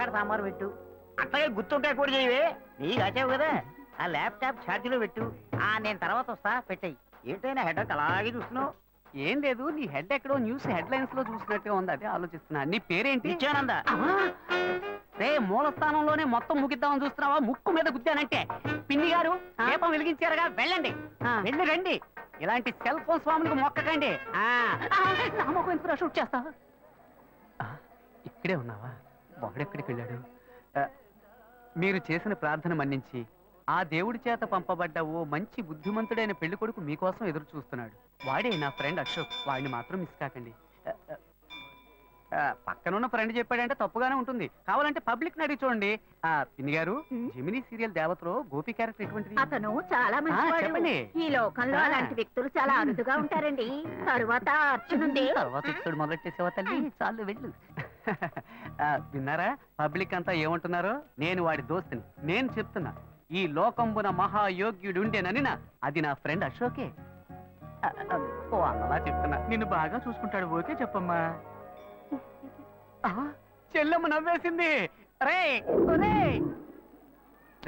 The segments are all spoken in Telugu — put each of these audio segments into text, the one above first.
మునక్కాడ సాంబార్ పెట్టు. అట్లాగే గుత్తొంకాయ కూర చేయవే, నీకు కాచావు కదా. ఆ ల్యాప్టాప్ ఛార్జీలో పెట్టు. నేను తర్వాత వస్తా, పెట్టాయి. ఏంటైనా హెడ్ అలాగే చూస్తున్నావు? ఏం లేదు, నీ హెడ్ ఎక్కడో న్యూస్ హెడ్ లైన్స్ లో చూసినట్టుగా ఉంది, అదే ఆలోచిస్తున్నా. నీ పేరేంటి? నిత్యానంద. రే, మూల స్థానంలోనే మొత్తం ముగిద్దామని చూస్తున్నావా? ముక్కు మీద గుద్దానంటే. పిన్ని గారు దీపం వెలిగించారుగా, వెళ్ళండి. వెళ్ళి రండి. ఇలాంటి సెల్ ఫోన్ స్వాములకు మొక్కకండి. షూట్ చేస్తా. ఇక్కడే ఉన్నావా? వాడెక్కడికి వెళ్ళాడు? మీరు చేసిన ప్రార్థన మన్నించి ఆ దేవుడి చేత పంపబడ్డ ఓ మంచి బుద్ధిమంతుడైన పెళ్లి కొడుకు మీకోసం ఎదురు చూస్తున్నాడు. వాడే నా ఫ్రెండ్ అశోక్. వాడిని మాత్రం మిస్ కాకండి. పక్కనున్న ఫ్రెండ్ చెప్పాడంటే తప్పుగానే ఉంటుంది, కావాలంటే పబ్లిక్ అడిగి చూడండి. పిన్ని గారు, జెమినీ సీరియల్ దేవతలో గోపి క్యారెక్టర్ ఎటువంటిది? అతను చాలా మంచివాడు. ఈ లోకంలో అలాంటి వ్యక్తులు చాలా అరుదుగా ఉంటారండి. తరువాత అర్చనుంది. తర్వాత ఇక్కడ మొదలెట్టేసేవా తల్లి? చాలు వెళ్ళు. విన్నారా పబ్లిక్ అంతా ఏమంటున్నారో? నేను వాడి దోస్తుని. నేను చెప్తున్నా, ఈ లోకంబున మహాయోగ్యుడుండేనని అది నా ఫ్రెండ్ అశోకే. అలా చెప్తున్నా, నిన్ను బాగా చూసుకుంటాడు. ఓకే చెప్పమ్మా. చెల్లెమ్మ నవ్వేసింది. రే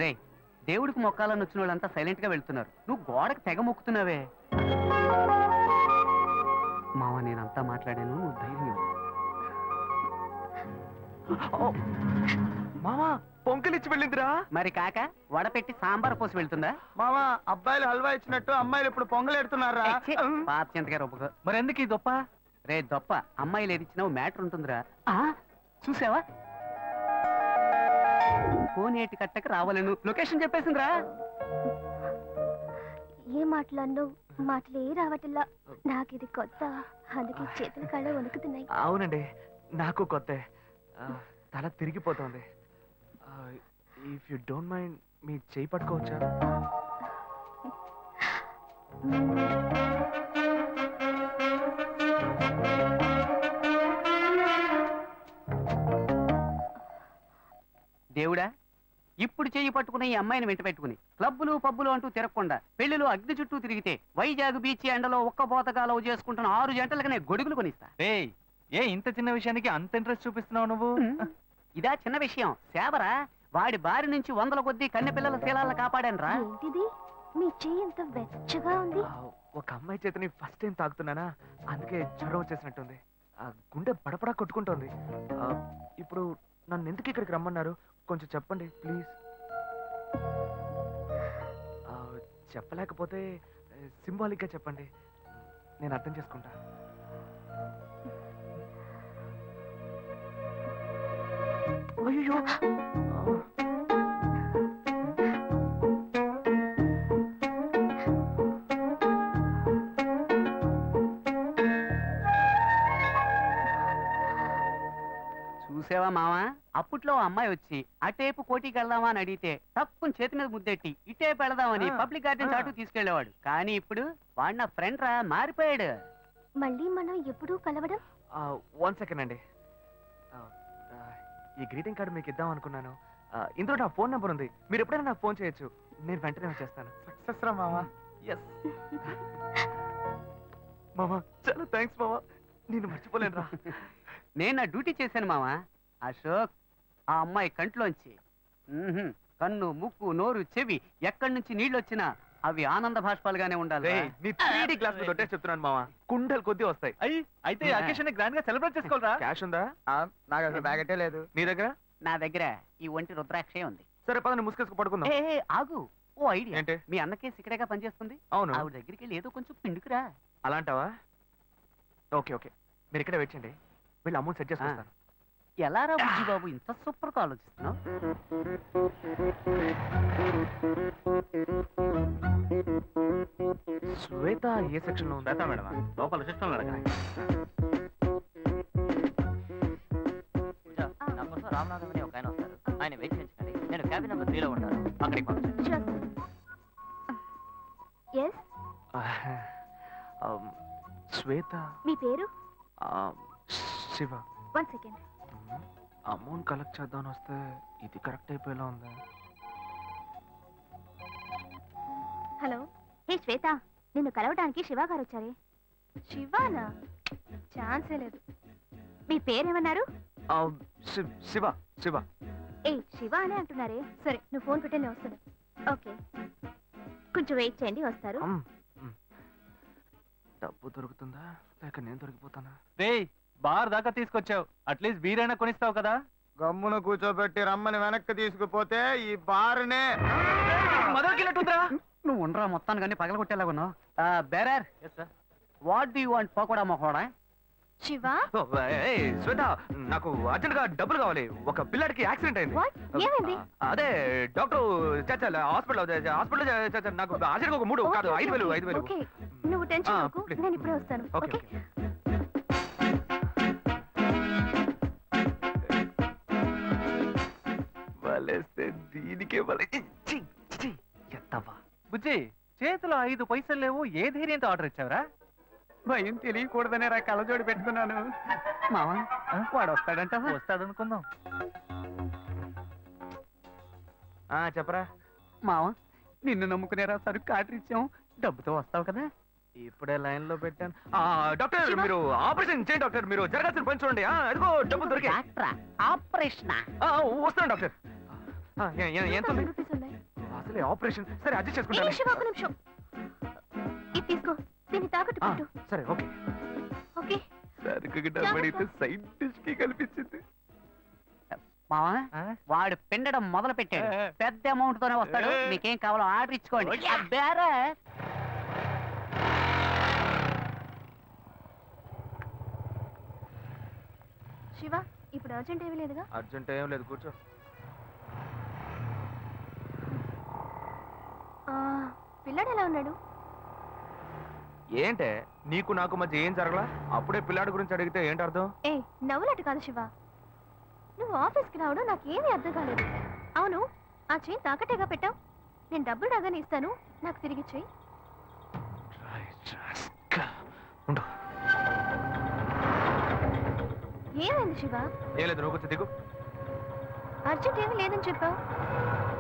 రే, దేవుడికి మొక్కాలని వచ్చిన వాళ్ళంతా సైలెంట్ గా వెళ్తున్నారు, నువ్వు గోడకు తెగ మొక్కుతున్నావే. మావ, నేనంతా మాట్లాడాను, నువ్వు ధైర్యం. మామా, పొంకలిచ్చి వెళ్ళిందిరా. మరి కాక వడపెట్టి సాంబార్ పోసి వెళ్తుందా? మామా, అబ్బాయిలు హల్వా ఇచ్చినట్టు అమ్మాయిలు ఇప్పుడు పొంగలెడుతున్నారా? పాత చింతగారు ఒప్పుకో. మరి ఎందుకు ఈ దొప్ప? రే దొప్ప, అమ్మాయిలు ఏది ఇచ్చినావు మ్యాటర్ ఉంటుందిరా. చూసావా, కోనేటి కట్టకు రావాలను లొకేషన్ చెప్పేసిందిరా. ఏ మాటలన్నో మాటలే రావట్లా. నాకు ఇది కొత్త, అందుకే చేతుల కళ్ళ వణుకుతున్నాయి. అవునండి, నాకు కొత్త. తల తిరిగిపోతుంది. ఇఫ్ యు డోంట్ మైండ్, మీ చేయి పట్టుకోవచ్చా? దేవుడా, ఇప్పుడు చెయ్యి పట్టుకున్న ఈ అమ్మాయిని వెంట పెట్టుకుని క్లబ్బులు పబ్బులు అంటూ తిరగకుండా పెళ్లిలో అగ్ని చుట్టూ తిరిగితే వైజాగ్ బీచ్ ఎండలో ఒక్క పోతగా లవ్ చేసుకుంటున్న 6 జంటలకనే గొడుగులు కొనిస్తా. ఏ ఇంత చిన్న విషయానికి అంత ఇంట్రెస్ట్ చూపిస్తున్నావు నువ్వు? ఇదా చిన్న విషయం? సేవరా, వాడి బారి నుంచి 100 కొద్దీ కన్నె పిల్లల శీలాలను కాపాడాను రా. ఏంటిది, మీ చెయ్యి ఎంత వెచ్చగా ఉంది? ఒక అమ్మాయి చేతని ఫస్ట్ టైం తాగుతున్నానా, అందుకే జ్వరం వచ్చేసినట్టుంది. గుండె పడపడా కొట్టుకుంటోంది. ఇప్పుడు నన్ను ఎందుకు ఇక్కడికి రమ్మన్నారు? కొంచెం చెప్పండి ప్లీజ్. చెప్పలేకపోతే సింబాలిక్ గా చెప్పండి, నేను అర్థం చేసుకుంటా. అయ్యో, చూసావా మావా, అప్పట్లో అమ్మాయి వచ్చి అటేపు కోటికి వెళ్దామా అని అడిగితే తప్పుని చేతి మీద ముద్దెట్టి ఇటేపు వెళదామని పబ్లిక్ గార్డెన్ చాటు తీసుకెళ్లేవాడు. కానీ ఇప్పుడు వాడు నా ఫ్రెండ్ రా, మారిపోయాడు. మళ్ళీ మనం ఎప్పుడూ కలవడం? 1 సెకండ్ అండి. ఈ గ్రీటింగ్ కార్డు మీకు ఇద్దాం అనుకున్నాను. ఇందులో నా ఫోన్ నెంబర్ ఉంది, మీరు ఎప్పుడైనా నాకు ఫోన్ చేయొచ్చు, నేను వెంటనే వచ్చేస్తాను. సక్సెస్ రా మామా. ఎస్ మామా, చాలా థ్యాంక్స్ మామా, నేను మర్చిపోలేను రా. నేను నా డ్యూటీ చేశాను మావా. అశోక్, ఆ అమ్మాయి కంట్లోంచి కన్ను, ముక్కు, నోరు, చెవి ఎక్కడి నుంచి నీళ్ళు వచ్చినా అవి ఆనంద భాష్పాలుగానే ఉండాలి. నీ 3D గ్లాస్ మీద ఒట్టే చెప్తున్నాను మావా, కుండలు కొద్ది వస్తాయి. అయితే అకేషన్ గ్రాండ్ గా సెలబ్రేట్ చేసుకోవాలరా. క్యాష్ ఉందా? నాకు అసలు బ్యాగెటే లేదు. నీ దగ్గర? నా దగ్గర ఈ ఒంటి రుద్రాక్షే ఉంది. సరే పద, ముసుకేసుకు పడుకుందాం. ఆగు, ఓ ఐడియా. ఏంటి? మీ అన్న కేసు ఇక్కడేగా పనిచేస్తుంది. అవును. ఆవిడ దగ్గరికి వెళ్ళి ఏదో కొంచెం పిండుకురా. అలాంటావా? ఓకే ఓకే, మీరు ఇక్కడ వెయిట్ చేయండి, వీళ్ళు అమౌంట్ సెట్ చేసుకుంటాను. ఎలా రా బుజ్జి బాబు, ఇంత సూపర్ గా ఆలోచిస్తున్నావు? శ్వేత ఏ సెక్షన్ లో ఉందా? మేడం లోపల సిస్టమ్ రామనాథం అని ఒక ఆయన వస్తారు, ఆయన వెయిట్ చేయించండి. నేను క్యాబిన్ నెంబర్ 3లో ఉంటాను, అక్కడికి పంపించండి. శ్వేత. మీ పేరు? శివ. 1 సెకండ్. అమౌంట్ కలెక్ట్ చేద్దామని వస్తే ఇది కరెక్ట్ అయిపోయేలా ఉంది. హలో, హే శ్వేత, నిన్ను కలవడానికి శివ గారు వచ్చారే. శివానా? ఛాన్సే లేదు. మీ పేరేమన్నారు? శివ. శివ. ఏ శివ అనే అంటున్నారే. సరే నువ్వు ఫోన్ పెట్టే నేను వస్తాను. ఓకే కొంచెం వెయిట్ చేయండి, వస్తారు. డబ్బు దొరుకుతుందా లేక నేను దొరికిపోతానా? రేయ్, బార్ దాకా తీసుకొచ్చావు, అట్లీస్ట్ బీరైనా కొనిస్తావు కదా. గమ్మున కూర్చోబెట్టి రమ్మని వెనక్కి తీసుకుపోతే ఈ బారునే మొదలుకెళ్ళట్టుందిరా. నువ్వు ఉండరా, మొత్తాన్ని కానీ పగలగొట్టేలాగా ఉన్నావు. Bearer, what do you want? Pakoda మొహోడా? శివ శ్వేత, నాకు అర్జెంట్ గా డబ్బులు కావాలి. ఒక పిల్లాడికి యాక్సిడెంట్ అయింది. వాట్ ఏమైంది? అదే డాక్టర్ హాస్పిటల్ నాకు అర్జెంట్ గా ఒక 3 కాదు 5,000. ఓకే నువ్వు టెన్షన్ అవ్వకు, please. నేను ఇప్పుడే వస్తాను. ఓకే ఓకే వలేస్తే దీనికే ఎత్తవా. బుజ్జి, చేతిలో 5 పైసలు లేవు, ఏ ధైర్యంతో ఆర్డర్ ఇచ్చావురా? భయం తెలియకూడదనే రా కళ్ళజోడి పెట్టుకున్నాను. మావా, వాడు వస్తాడంట. వస్తాడనుకుందాం. చెప్పరా మావా, నిన్ను నమ్ముకునేరా సరుకు ఆర్డర్ ఇచ్చాం, డబ్బుతో వస్తావు కదా. ఇప్పుడే లైన్ లో పెట్టాను. డాక్టర్ మీరు ఆపరేషన్ చేయండి డాక్టర్. మీరు జరగాల్సిన పని చూడండి. అదిగో డబ్బులు దొరికి ఆపరేషన్ వస్తాను డాక్టర్. ఎంత ఉంది? 1000 రూపీస్ ఉన్నాయి. అసలే ఆపరేషన్. సరే అడ్జస్ట్ ఏ చేసుకుంటాను. శివ, ఒక నిమిషం. ఇది తీసుకో, దీన్ని తాకట్టు పెట్టు. సరే ఓకే. ఓకే సరుకు డబ్బడితే సైడ్ డిష్ కి కల్పించింది. మావా, వాడు పిండడం మొదలు పెట్టాడు. పెద్ద అమౌంట్ తోనే వస్తాడు. మీకేం కావాలో ఆర్డర్ ఇచ్చుకోండి. బేరే శివ, ఇప్పుడు అర్జెంట్ ఏమీ లేదుగా? అర్జెంట్ ఏం లేదు, కూర్చో. పిల్లాడు ఎలా ఉన్నాడు? ఏంటే నీకు నాకు మధ్య ఏం జరగలా? అప్పుడే పిల్లాడి గురించి అడిగితే ఏంటి అర్థం? ఏ నవ్వులట్టు కాదు శివ, నువ్వు ఆఫీస్కి రావడం నాకేమీ అర్థం కాలేదు. అవును, ఆ చైన్ తాకట్టేగా పెట్టావు. నేను డబ్బులు రాగానే ఇస్తాను, నాకు తిరిగి చెయ్యి. ఏమైంది శివ? ఏం లేదు, నువ్వు కొంచెం దిగు. అర్జెంట్ ఏమీ లేదని చెప్పావు.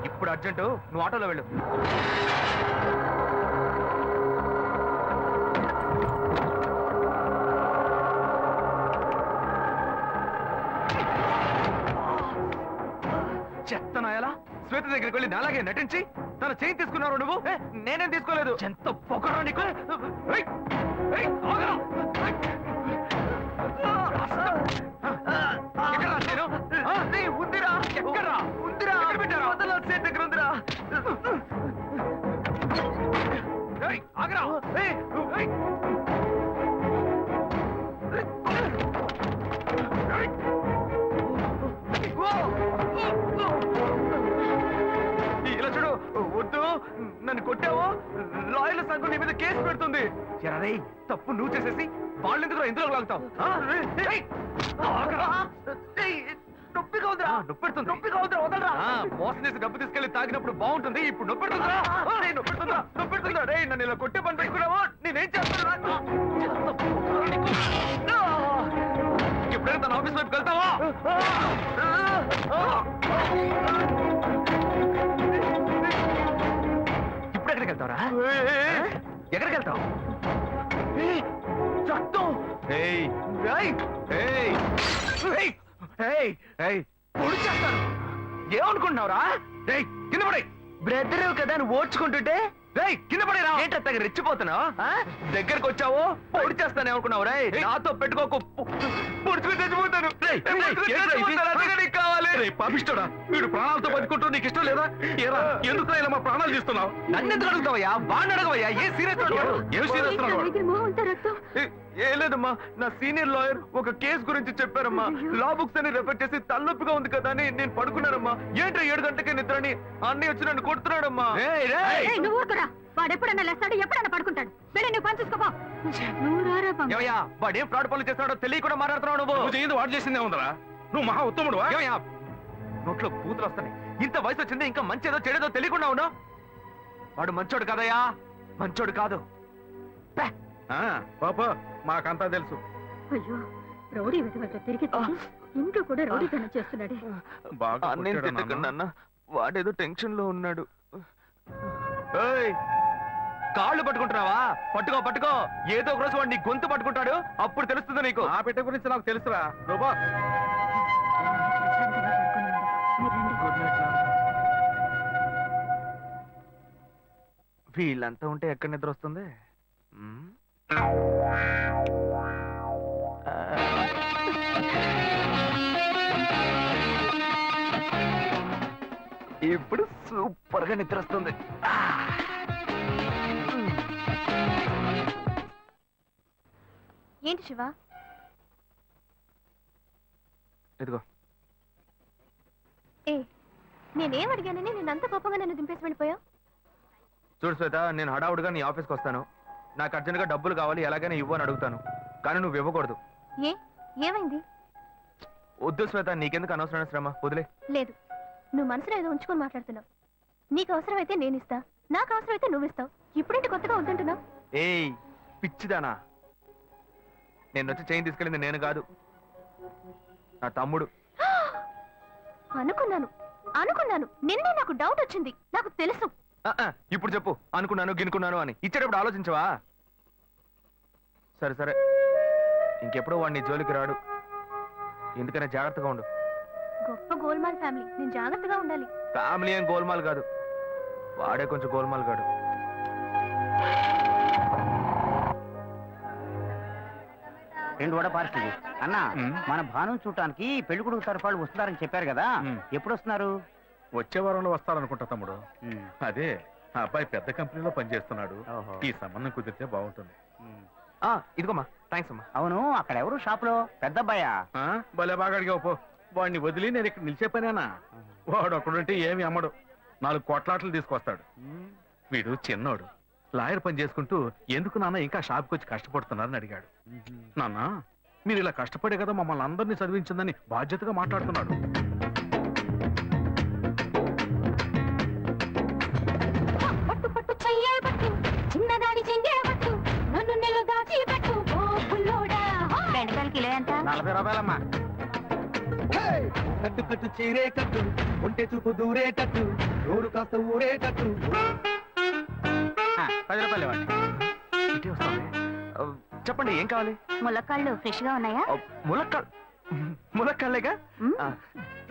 ఇప్పుడు అర్జెంటు, నువ్వు ఆటోలో వెళ్ళు. చెత్తనాయలా శ్వేత దగ్గరికి వెళ్ళి నాలాగే నటించి తన చేయి తీసుకున్నావు నువ్వు. నేనేం తీసుకోలేదు. ఎంత పొగరా నీకు. ఏయ్, ఏయ్, ఆగరా. ఎక్కడ్రా నేను? ఉందిరా. ఎక్కడ్రా? ఉందిరా. ఎక్కడ పెట్టారా? వదల, చేతి దగ్గర ఉందిరా. ఏయ్, ఆగరా. ఏయ్, ఏయ్. ఇలా చూడు, వద్దు. నన్ను కొట్టావు, లాయర్ల సంఘం నీ మీద కేసు పెడుతుంది. ఎరా తప్పు నువ్వు చేసేసి వాళ్ళు ఎందుకు ఇందులో లాగుతావు? నొప్పిగా ఉందిరా. నొప్పెడుతుంది. నొప్పిగా ఉందిరా, వదలరా. మోసం చేసి డబ్బు తీసుకెళ్లి తాగినప్పుడు బాగుంటుంది, ఇప్పుడు నొప్పెడుతుందా? నొప్పెడుతుందా? నొప్పెడుతుందా? రే నన్ను ఇలా కొట్టే పని పెట్టుకున్నావా? నేనేం చేస్తాను? ఎప్పుడైనా తన ఆఫీస్ వైపు వెళ్తావా? ఇప్పుడు ఎక్కడికి వెళ్తావరా? ఎక్కడికి వెళ్తావు? పొడి చేస్తాను. ఏమనుకుంటున్నావురా? కింద పడే. బ్రదర్ కదా అని ఓడ్చుకుంటుంటే కింద పడేరా. ఏంటో రెచ్చిపోతున్నావు? దగ్గరకు వచ్చావు, పొడి చేస్తాను ఏమనుకున్నావు? రే నాతో పెట్టుకోకు, పొడుచుకుని చచ్చిపోతాను. కావాలి పాపిస్తాడా? వీడు ప్రాణాలతో బతుకుంటూ నీకు ఇష్టం లేదా? ఏరా ఎందుకు ఇలా మా ప్రాణాలు తీస్తున్నావు? నన్ను ఎందుకు అడుగుతావయ్యా? బాగా అడగవయ్యా. ఏ సీరియస్ ఏం సీరియస్? ఏ లేదమ్మా, నా సీనియర్ లాయర్ ఒక కేసు గురించి చెప్పారమ్మా. లా బుక్స్ అని రెఫర్ చేసి తలనొప్పిగా ఉంది కదా అని నేను పడుకున్నానమ్మా. ఏంటో 7 గంటలకే నిద్రని అన్నీ వచ్చి నన్ను కొడుతున్నాడమ్మా. వాడు ఎప్పుడన్నా లేస్తాడు, ఎప్పుడన్నా పడుకుంటాడు. వెళ్ళి నువ్వు పని చూసుకోపో. వాడు ఏం ఫ్రాడ్ పనులు చేస్తున్నాడో తెలియకుండా మాట్లాడుతున్నావు నువ్వు. వాడు చేసిందే ఉందరా? నువ్వు మహా ఉత్తముడు. నోట్లో కూతురు వస్తాయి. ఇంత వయసు వచ్చింది, ఇంకా మంచిదో చెడేదో తెలియకుండా ఉన్నావు. వాడు మంచోడు కదయ్యా, మంచోడు కాదు. పాప మాకంతా తెలుసు. అయ్యో, రౌడీ వెతవట తిరిగి ఇంట్లో కూడా రౌడీతనం చేస్తున్నాడే. బాగా నేను తిట్టకండి అన్న, వాడేదో టెన్షన్ లో ఉన్నాడు. కాళ్ళు పట్టుకుంటున్నావా? పట్టుకో పట్టుకో. ఏదో ఒక రోజు వాడు నీ గొంతు పట్టుకుంటాడు, అప్పుడు తెలుస్తుంది నీకు. ఆ పెట్టె గురించి నాకు తెలుసురా. రూపా మీరు రండి. గుడ్ నైట్ వీళ్ళంతా ఉంటే ఎక్కడ నిద్ర వస్తుంది? ఇప్పుడు సూపర్ గా నిద్ర వస్తుంది. ఏంటి శివ? ఇదిగో ఏ నేనేం అడిగానని నేను అంత కోపంగా నన్ను దింపేసి వెళ్ళిపోయావు? చూడు శ్వేత, నేను హడావుడిగా నీ ఆఫీస్కి వస్తాను. నాకు అర్జెంట్గా డబ్బులు కావాలి, ఎలాగైనా ఇవ్వు అని అడుగుతాను. కానీ నువ్వు ఇవ్వకూడదు. ఏ ఏమైంది? వద్దు శ్వేత, నీకెందుకు అనవసరమైన శ్రమ, వదిలే. లేదు, నువ్వు మనసులో ఏదో ఉంచుకొని మాట్లాడుతున్నావు. నీకు అవసరమైతే నేను ఇస్తా, నాకు అవసరమైతే నువ్వు ఇస్తావు. ఇప్పుడేంటి కొత్తగా వద్దంటున్నావు? ఏయ్ పిచ్చిదానా, నేను వచ్చి చైన్ తీసుకెళ్ళింది నేను కాదు, నా తమ్ముడు. అనుకున్నాను నిన్నే నాకు డౌట్ వచ్చింది. నాకు తెలుసు. ఇప్పుడు చెప్పు, అనుకున్నాను గినుకున్నాను అని. ఇచ్చేటప్పుడు ఆలోచించవా? సరే సరే, ఇంకెప్పుడు వాడిని జోలికి రాడు. ఎందుకనే జాగ్రత్తగా ఉండు. గొప్ప గోల్మాల్ ఫ్యామిలీ, నేను జాగ్రత్తగా ఉండాలి. ఫ్యామిలీ ఏం గోల్మాల్ కాదు, వాడే కొంచెం గోల్మాల్ కాడు. రెండు వడ పార్సల్ అన్నా. మన భాను చూడటానికి పెళ్లి కొడుకు తరఫు వాళ్ళు వస్తున్నారని చెప్పారు కదా, ఎప్పుడు వస్తున్నారు? వచ్చే వారంలో వస్తారనుకుంటా తమ్ముడు. అదే ఆ అబ్బాయి పెద్ద కంపెనీలో పనిచేస్తున్నాడు. ఈ సంబంధం కుదిరితే బాగుంటుంది. ఇదిగోమ్మా, థ్యాంక్స్ అమ్మా. అవును, అక్కడ ఎవరు షాప్ లో? పెద్ద అబ్బాయా? భలే బాగా అడిగావు పో. వాడిని వదిలి నేను ఇక్కడ నిలిచే పనేనా? వాడు ఒకడుంటే ఏమి అమ్మడు, 4 కొట్లాట్లు తీసుకొస్తాడు. వీడు చిన్నోడు, లాయర్ పని చేసుకుంటూ ఎందుకు నాన్న ఇంకా షాప్కి వచ్చి కష్టపడుతున్నారని అడిగాడు. నాన్న, మీరు ఇలా కష్టపడే కదా మమ్మల్ని అందరినీ చదివించిందని బాధ్యతగా మాట్లాడుతున్నాడు. చిన్నదాని చెంగేవట్టు నన్ను నెల దాచి పెట్టు ఓ పుల్లోడా. బెండకాయలు కిలో ఎంత? 40 రూపాయలమ్మా. కట్టు కట్టు చీరే కట్టు, ఒంటె చూపు దూరే కట్టు, నోరు కాస్త ఊరే కట్టు. 10 రూపాయలు ఇవ్వండి. ఇటే వస్తాను. చెప్పండి, ఏం కావాలి? ములక్కాళ్ళు ఫ్రెష్ గా ఉన్నాయా? ములక్కాళ్ళేగా.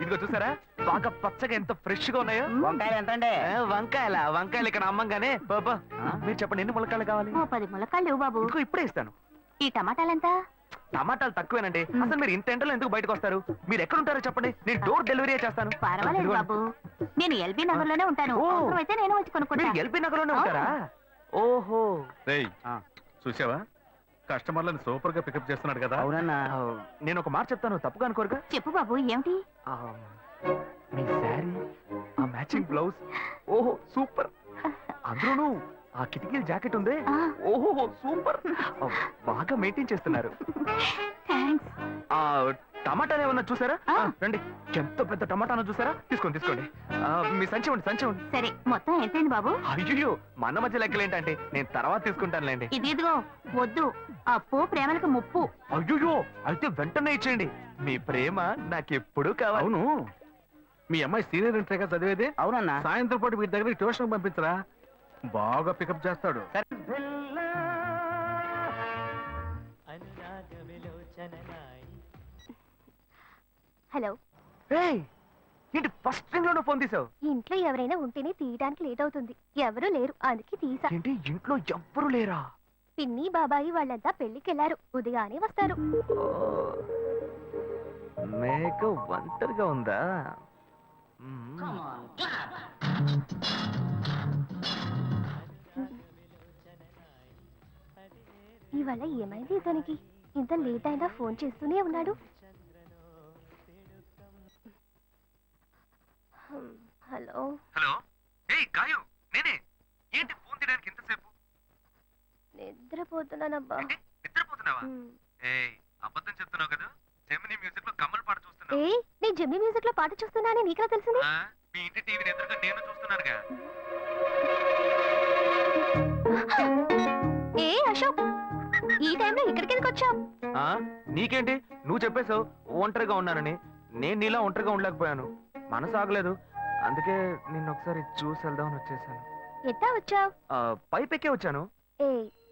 ఇదిగో చూసారా, బాగా పచ్చగా ఎంత ఫ్రెష్ గా ఉన్నాయో. వంకాయలు ఎంత అండి? వంకాయలు ఇక్కడ అమ్మంగానే. బాబా, మీరు చెప్పండి, ఎన్ని ములక్కాళ్ళు కావాలి? ఓ 10 ములక్కాళ్ళు ఇవ్వు బాబు. ఇదిగో ఇప్పుడే ఇస్తాను. ఈ టమాటాలు ఎంత? టమాటాలు తక్కువేనండి. అసలు మీరు ఇంత ఎండలో ఎందుకు బయటకు వస్తారు? మీరు ఎక్కడ ఉంటారో చెప్పండి, నేను డోర్ డెలివరీ చేస్తాను. పర్వాలేదు బాబు, నేను ఎల్బీ నగర్ లోనే ఉంటాను. ఓ. అయితే నేను వచ్చి కొనుక్కుంటా. మీరు ఎల్బీ నగర్ లోనే ఉంటారా? ఓహో. రేయ్, చూసావా కస్టమర్లను సూపర్ గా పికప్ చేస్తున్నాడు కదా. అవునన్నా. నేను ఒక మాట చెప్తాను, తప్పుగా అనుకోరుగా? చెప్పు బాబు, ఏమిటి? మీ శారీ, ఆ మ్యాచింగ్ బ్లౌజ్, ఓహో సూపర్. అందులోనూ ఆ కిటికీల జాకెట్ ఉంది, ఓహో సూపర్. బాగా మెయింటైన్ చేస్తున్నారు. థాంక్స్. ఆ టమాటాలు ఏమన్నా చూసారా? రండి, ఎంత పెద్ద టమాటాను చూసారా? తీసుకోండి తీసుకోండి. మీ సంచి ఉండి సంచి ఉండి. సరే, మొత్తం ఎంతైంది బాబు? అయ్యో, మన మధ్య లెక్కలేంటంటే, నేను తర్వాత తీసుకుంటానులేండి. ఇదిగో వద్దు, అప్పు ప్రేమలకు ముప్పు. అయ్యో, అయితే వెంటనే ఇచ్చేయండి. మీ ప్రేమ నాకెప్పుడు కావాలి. అవును, మీ అమ్మాయి సీనియర్ ఇంటర్గా చదివేది. అవునన్నా. సాయంత్రం పాటు వీటి దగ్గర ట్యూషన్ పంపించరా, బాగా పికప్ చేస్తాడు. హలో. ఏంటి ఫస్ట్ రింగ్ లోనే ఫోన్ తీసావు? ఇంట్లో ఎవరైనా ఉంటేనే తీయడానికి లేట్ అవుతుంది. ఎవరూ లేరు, అందుకే తీసా. ఏంటి ఇంట్లో ఎవ్వరు లేరా? పిన్ని బాబాయి వాళ్ళంతా పెళ్లికెళ్లారు, ఉదయానే వస్తారు. మేక ఒంటరిగా ఉందా? ఇవాళ ఏమైంది ఇతనికి? ఇంత లేట్ అయినా ఫోన్ చేస్తూనే ఉన్నాడు. హలో. హలో. ఏయ్ గాయు, నేనే. ఏంటి ఫోన్ తీయడానికి ఎంతసేపు? నిద్రపోతున్నానబ్బా. నిద్రపోతున్నావా? ఏయ్, అబద్ధం చెప్తున్నావు కదా. జెమినీ మ్యూజిక్ లో కమల్ పాట చూస్తున్నావు. ఏ, నేను జెమినీ మ్యూజిక్ లో పాట చూస్తున్నానని నీకెలా తెలిసింది? మీ ఇంటి టీవీని ఎదురుగా నేను చూస్తున్నానుగా. ఏ అశోక్, ఈ టైంలో ఇక్కడికి ఎందుకు వచ్చావు? నీకేంటి, నువ్వు చెప్పేశావు ఒంటరిగా ఉన్నానని. నేను నీలా ఒంటరిగా ఉండలేకపోయాను, మనసు ఆగలేదు. అందుకే నిన్ను ఒకసారి చూసి వెళ్దామని వచ్చేసాను. ఎట్టా వచ్చావు? పైపెక్కే వచ్చాను. ఏ,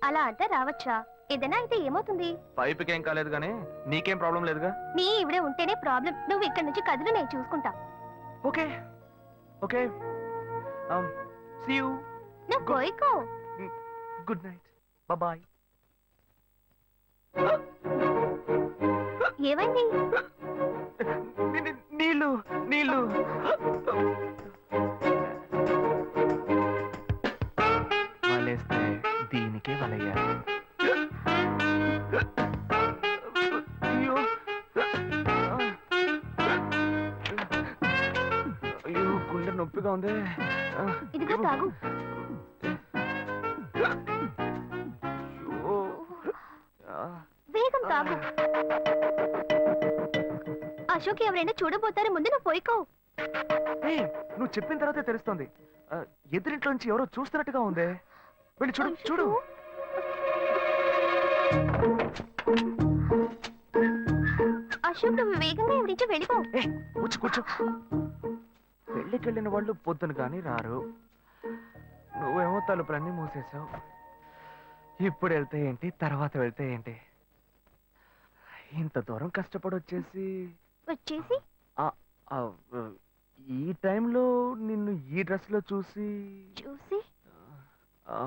అలా అంటే రావచ్చా? ఏదైనా అయితే ఏమవుతుంది? పైపుకేం కాలేదు కానీ నీకేం ప్రాబ్లం లేదుగా. నీ ఇవిడే ఉంటేనే ప్రాబ్లం. నువ్వు ఇక్కడి నుంచి కదులు, నేను చూసుకుంటా. ఓకే ఓకే సీ యూ నువ్వు పోయికో. Good night bye. ఏమైంది? నీళ్ళు నీళ్ళు. వలేస్తే దీనికే వలయ్యారు. అయ్యో అయ్యో గుండె నొప్పిగా ఉంది. ఇదిగో తాగు. అయ్యో. వేగం తాగు. అశోక్ ఎవరైనా చూడబోతారు, ముందు నువ్వు పోయికో. ఏయ్, నువ్వు చెప్పిన తర్వాతే తెలుస్తోంది. ఎదురింట్లోంచి ఎవరో చూస్తున్నట్టుగా ఉంది. వెళ్ళి చూడు చూడు. అశోక్ నువ్వు వేగంగా ఎవరించి వెళ్ళిపో. కూర్చో కూర్చో. పెళ్ళికెళ్ళిన వాళ్ళు పొద్దున కానీ రారు. నువ్వేమో తలుపులన్నీ మూసేశావు. ఇప్పుడు వెళ్తే ఏంటి, తర్వాత వెళ్తే ఏంటి? ఇంత దూరం కష్టపడి వచ్చేసి ఈ టైంలో నిన్ను ఈ డ్రెస్ లో చూసి ఆ,